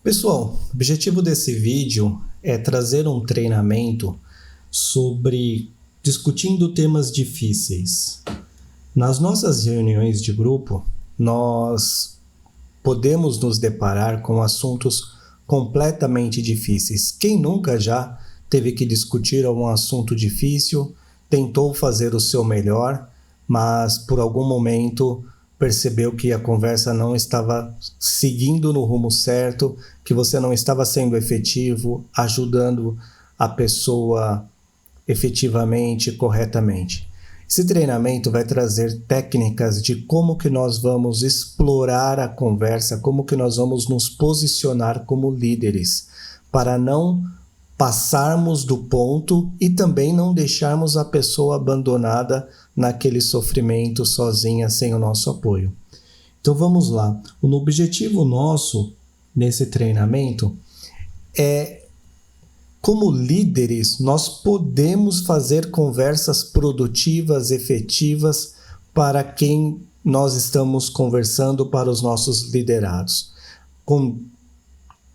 Pessoal, o objetivo desse vídeo é trazer um treinamento sobre discutindo temas difíceis. Nas nossas reuniões de grupo, nós podemos nos deparar com assuntos completamente difíceis. Quem nunca já teve que discutir algum assunto difícil, tentou fazer o seu melhor, mas por algum momento percebeu que a conversa não estava seguindo no rumo certo, que você não estava sendo efetivo, ajudando a pessoa efetivamente, corretamente. Esse treinamento vai trazer técnicas de como que nós vamos explorar a conversa, como que nós vamos nos posicionar como líderes, para não passarmos do ponto e também não deixarmos a pessoa abandonada naquele sofrimento sozinha, sem o nosso apoio. Então vamos lá. O objetivo nosso nesse treinamento é, como líderes, nós podemos fazer conversas produtivas, efetivas para quem nós estamos conversando, para os nossos liderados. Com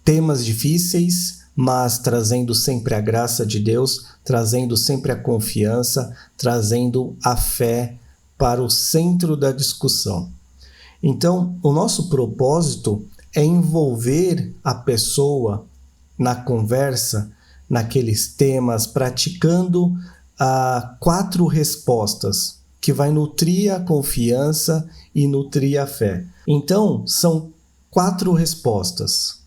temas difíceis, mas trazendo sempre a graça de Deus, trazendo sempre a confiança, trazendo a fé para o centro da discussão. Então, o nosso propósito é envolver a pessoa na conversa, naqueles temas, praticando 4 respostas, que vai nutrir a confiança e nutrir a fé. Então, são 4 respostas.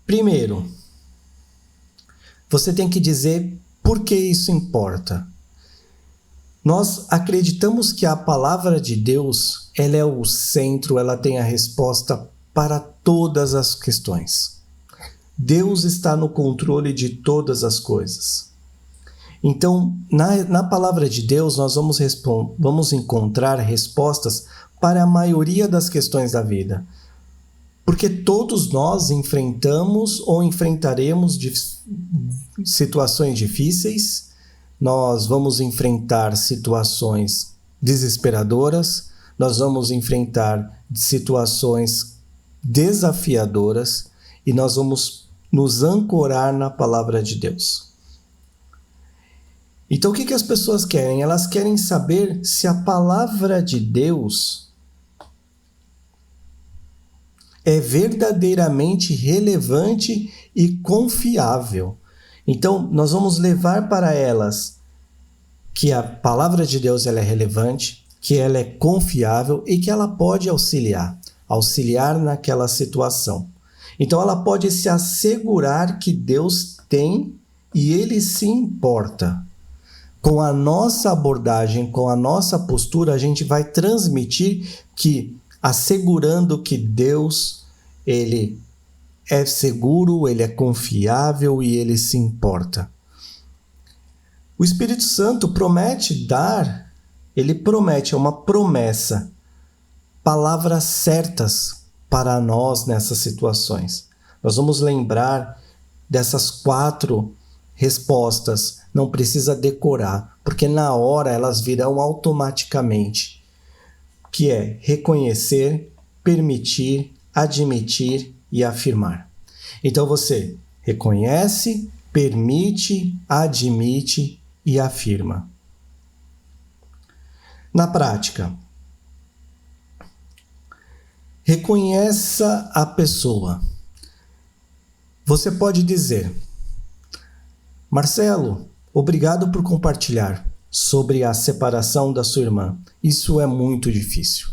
Primeiro, você tem que dizer por que isso importa. Nós acreditamos que a palavra de Deus, ela é o centro, ela tem a resposta para todas as questões. Deus está no controle de todas as coisas. Então, na palavra de Deus, nós vamos encontrar respostas para a maioria das questões da vida. Porque todos nós enfrentamos ou enfrentaremos situações difíceis, nós vamos enfrentar situações desesperadoras, nós vamos enfrentar situações desafiadoras e nós vamos nos ancorar na palavra de Deus. Então o que as pessoas querem? Elas querem saber se a palavra de Deus é verdadeiramente relevante e confiável. Então, nós vamos levar para elas que a palavra de Deus ela é relevante, que ela é confiável e que ela pode auxiliar naquela situação. Então, ela pode se assegurar que Deus tem e Ele se importa. Com a nossa abordagem, com a nossa postura, a gente vai transmitir que assegurando que Deus, Ele é seguro, Ele é confiável e Ele se importa. O Espírito Santo promete Ele promete, é uma promessa, palavras certas para nós nessas situações. Nós vamos lembrar dessas 4 respostas, não precisa decorar, porque na hora elas virão automaticamente. Que é reconhecer, permitir, admitir e afirmar. Então você reconhece, permite, admite e afirma. Na prática, reconheça a pessoa. Você pode dizer: Marcelo, obrigado por compartilhar sobre a separação da sua irmã. Isso é muito difícil.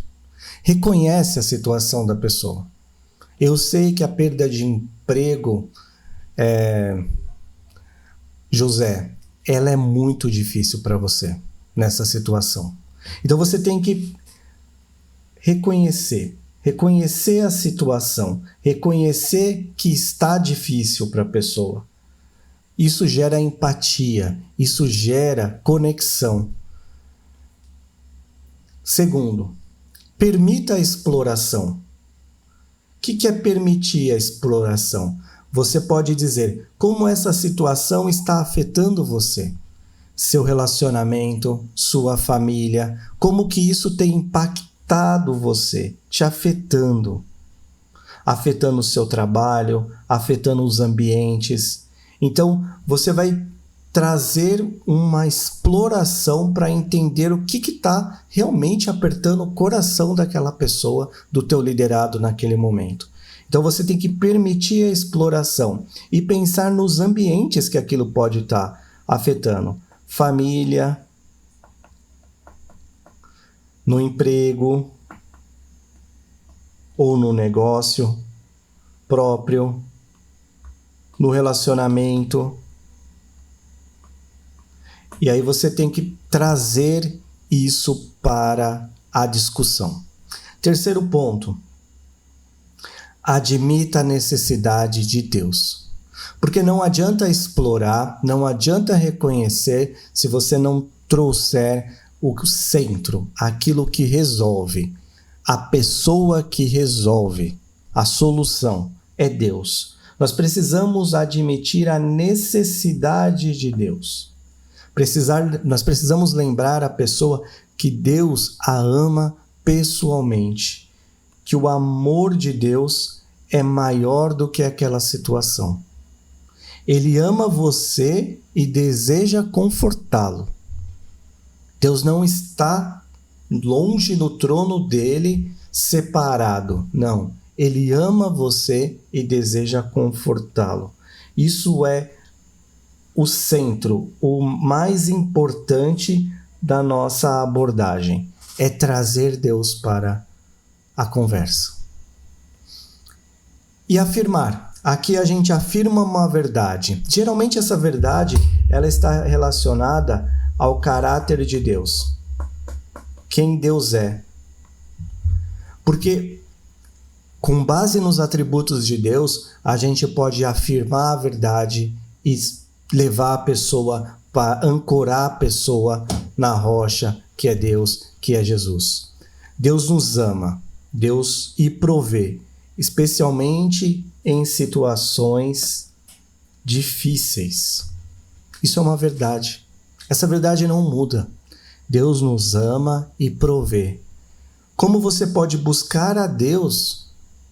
Reconhece a situação da pessoa. Eu sei que a perda de emprego, José, ela é muito difícil para você nessa situação. Então você tem que reconhecer a situação, reconhecer que está difícil para a pessoa. Isso gera empatia, isso gera conexão. Segundo, permita a exploração. O que é permitir a exploração? Você pode dizer como essa situação está afetando você, seu relacionamento, sua família, como que isso tem impactado você, te afetando. afetando o seu trabalho, afetando os ambientes. Então, você vai trazer uma exploração para entender o que está realmente apertando o coração daquela pessoa, do teu liderado naquele momento. Então você tem que permitir a exploração e pensar nos ambientes que aquilo pode estar afetando. Família, no emprego ou no negócio próprio, no relacionamento. E aí você tem que trazer isso para a discussão. Terceiro ponto. Admita a necessidade de Deus. Porque não adianta explorar, não adianta reconhecer se você não trouxer o centro, aquilo que resolve. A pessoa que resolve, a solução é Deus. Nós precisamos admitir a necessidade de Deus. Nós precisamos lembrar a pessoa que Deus a ama pessoalmente, que o amor de Deus é maior do que aquela situação. Ele ama você e deseja confortá-lo. Deus não está longe no trono dele, separado. Não, ele ama você e deseja confortá-lo. Isso é o centro, o mais importante da nossa abordagem, é trazer Deus para a conversa. E afirmar. Aqui a gente afirma uma verdade. Geralmente essa verdade ela está relacionada ao caráter de Deus. Quem Deus é. Porque com base nos atributos de Deus, a gente pode afirmar a verdade e levar a pessoa para ancorar a pessoa na rocha, que é Deus, que é Jesus. Deus nos ama, Deus e provê, especialmente em situações difíceis. Isso é uma verdade. Essa verdade não muda. Deus nos ama e provê. Como você pode buscar a Deus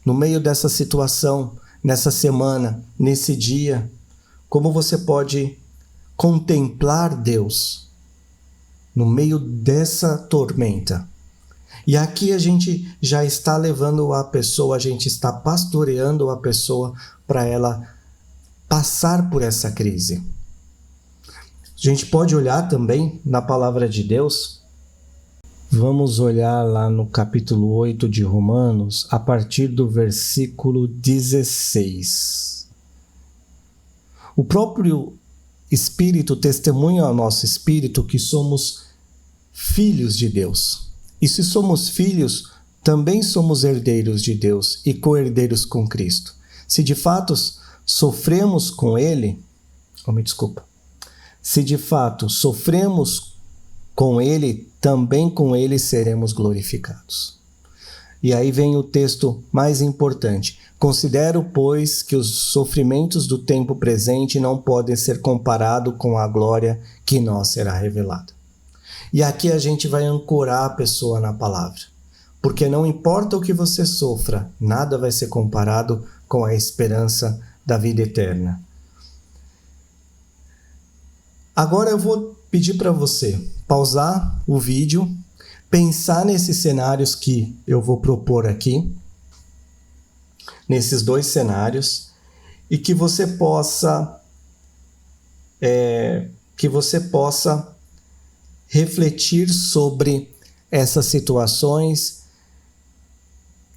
no meio dessa situação, nessa semana, nesse dia? Como você pode contemplar Deus no meio dessa tormenta? E aqui a gente já está levando a pessoa, a gente está pastoreando a pessoa para ela passar por essa crise. A gente pode olhar também na palavra de Deus. Vamos olhar lá no capítulo 8 de Romanos, a partir do versículo 16. O próprio Espírito testemunha ao nosso espírito que somos filhos de Deus. E se somos filhos, também somos herdeiros de Deus e co-herdeiros com Cristo. Se de fato sofremos com Ele, se de fato sofremos com Ele, também com Ele seremos glorificados. E aí vem o texto mais importante. Considero, pois, que os sofrimentos do tempo presente não podem ser comparados com a glória que em nós será revelada. E aqui a gente vai ancorar a pessoa na palavra. Porque não importa o que você sofra, nada vai ser comparado com a esperança da vida eterna. Agora eu vou pedir para você pausar o vídeo, pensar nesses cenários que eu vou propor aqui, nesses dois cenários, e que você possa refletir sobre essas situações,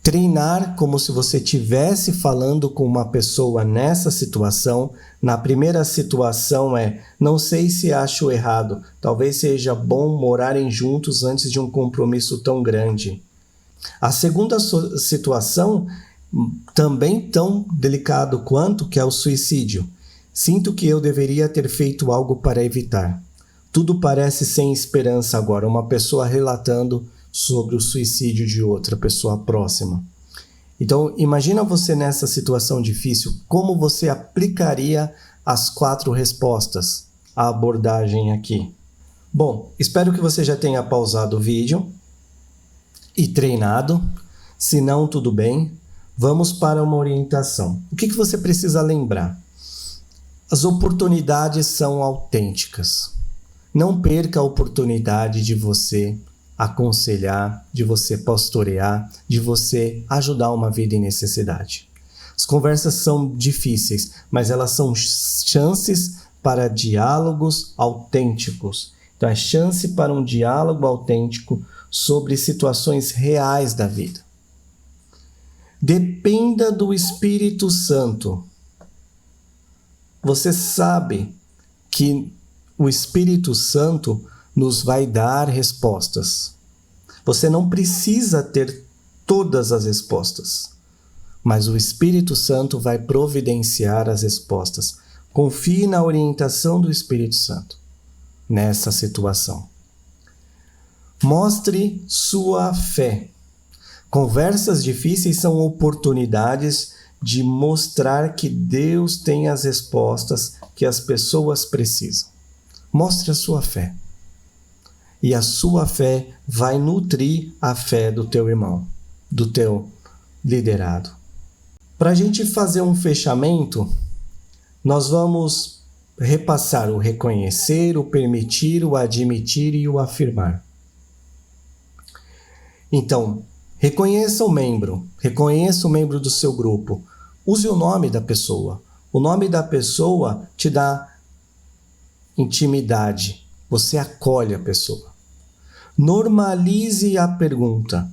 treinar como se você estivesse falando com uma pessoa nessa situação. Na primeira situação não sei se acho errado, talvez seja bom morarem juntos antes de um compromisso tão grande. A segunda situação, também tão delicado quanto, que é o suicídio. Sinto que eu deveria ter feito algo para evitar. Tudo parece sem esperança agora, uma pessoa relatando sobre o suicídio de outra pessoa próxima. Então, imagina você nessa situação difícil, como você aplicaria as 4 respostas à abordagem aqui. Bom, espero que você já tenha pausado o vídeo e treinado. Se não, tudo bem. Vamos para uma orientação. O que você precisa lembrar? As oportunidades são autênticas. Não perca a oportunidade de você aconselhar, de você pastorear, de você ajudar uma vida em necessidade. As conversas são difíceis, mas elas são chances para diálogos autênticos. Então, é chance para um diálogo autêntico sobre situações reais da vida. Dependa do Espírito Santo. Você sabe que o Espírito Santo nos vai dar respostas. Você não precisa ter todas as respostas, mas o Espírito Santo vai providenciar as respostas. Confie na orientação do Espírito Santo nessa situação. Mostre sua fé. Conversas difíceis são oportunidades de mostrar que Deus tem as respostas que as pessoas precisam. Mostre a sua fé. E a sua fé vai nutrir a fé do teu irmão, do teu liderado. Para a gente fazer um fechamento, nós vamos repassar o reconhecer, o permitir, o admitir e o afirmar. Então, reconheça o membro do seu grupo. Use o nome da pessoa. O nome da pessoa te dá intimidade. Você acolhe a pessoa. Normalize a pergunta.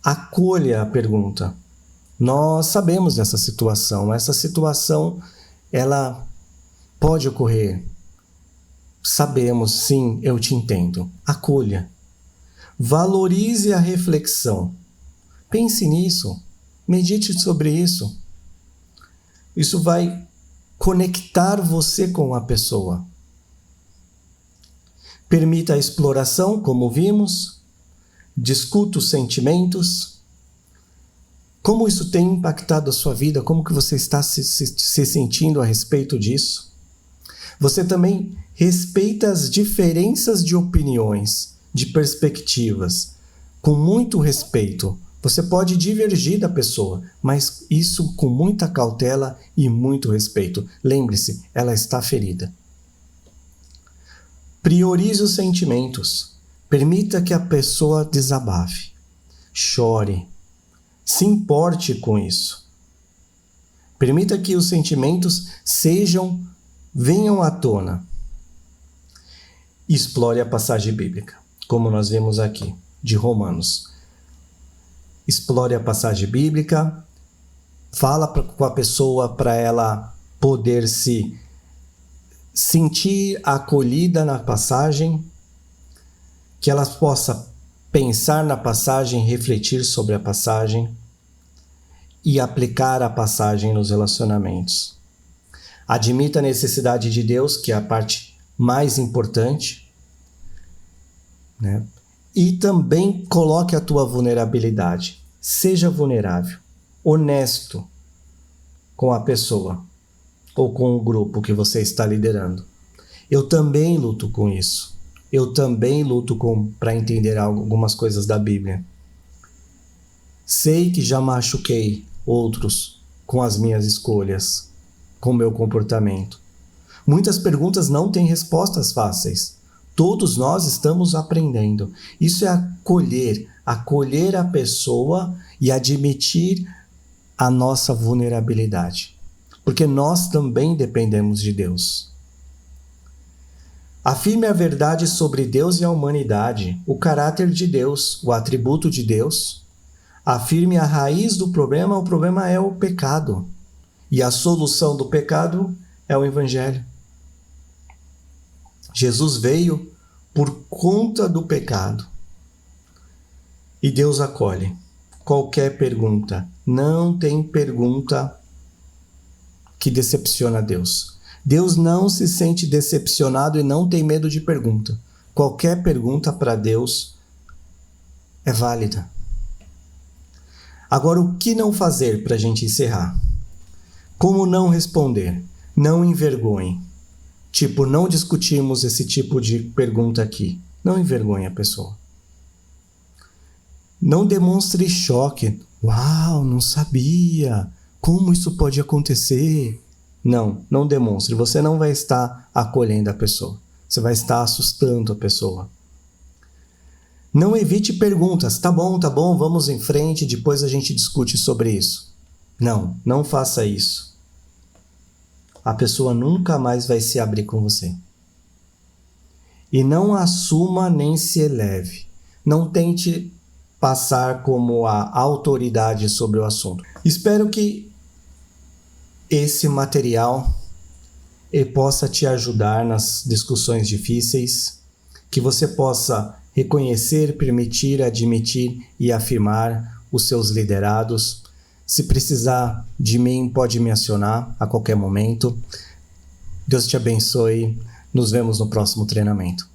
Acolha a pergunta. Nós sabemos dessa situação. Essa situação, ela pode ocorrer. Sabemos, sim, eu te entendo. Acolha. Valorize a reflexão. Pense nisso. Medite sobre isso. Isso vai conectar você com a pessoa. Permita a exploração, como vimos. Discuta os sentimentos. Como isso tem impactado a sua vida? Como que você está se sentindo a respeito disso? Você também respeita as diferenças de opiniões, de perspectivas, com muito respeito. Você pode divergir da pessoa, mas isso com muita cautela e muito respeito. Lembre-se, ela está ferida. Priorize os sentimentos. Permita que a pessoa desabafe. Chore. Se importe com isso. Permita que os sentimentos venham à tona. Explore a passagem bíblica, como nós vemos aqui, de Romanos. Explore a passagem bíblica, fala com a pessoa para ela poder se sentir acolhida na passagem, que ela possa pensar na passagem, refletir sobre a passagem e aplicar a passagem nos relacionamentos. Admita a necessidade de Deus, que é a parte mais importante, né? E também coloque a tua vulnerabilidade. Seja vulnerável, honesto com a pessoa ou com o grupo que você está liderando. Eu também luto com isso. Eu também luto para entender algumas coisas da Bíblia. Sei que já machuquei outros com as minhas escolhas, com o meu comportamento. Muitas perguntas não têm respostas fáceis. Todos nós estamos aprendendo. Isso é acolher a pessoa e admitir a nossa vulnerabilidade. Porque nós também dependemos de Deus. Afirme a verdade sobre Deus e a humanidade, o caráter de Deus, o atributo de Deus. Afirme a raiz do problema, o problema é o pecado. E a solução do pecado é o Evangelho. Jesus veio por conta do pecado. E Deus acolhe qualquer pergunta. Não tem pergunta que decepciona Deus. Deus não se sente decepcionado e não tem medo de pergunta. Qualquer pergunta para Deus é válida. Agora, o que não fazer para a gente encerrar? Como não responder? Não envergonhe. Não discutimos esse tipo de pergunta aqui. Não envergonhe a pessoa. Não demonstre choque Uau, não sabia! Como isso pode acontecer? Não, não demonstre. Você não vai estar acolhendo a pessoa. Você vai estar assustando a pessoa. Não evite perguntas. Tá bom, vamos em frente, depois a gente discute sobre isso. Não, não faça isso. A pessoa nunca mais vai se abrir com você. E não assuma nem se eleve. Não tente passar como a autoridade sobre o assunto. Espero que esse material possa te ajudar nas discussões difíceis, que você possa reconhecer, permitir, admitir e afirmar os seus liderados. Se precisar de mim, pode me acionar a qualquer momento. Deus te abençoe. Nos vemos no próximo treinamento.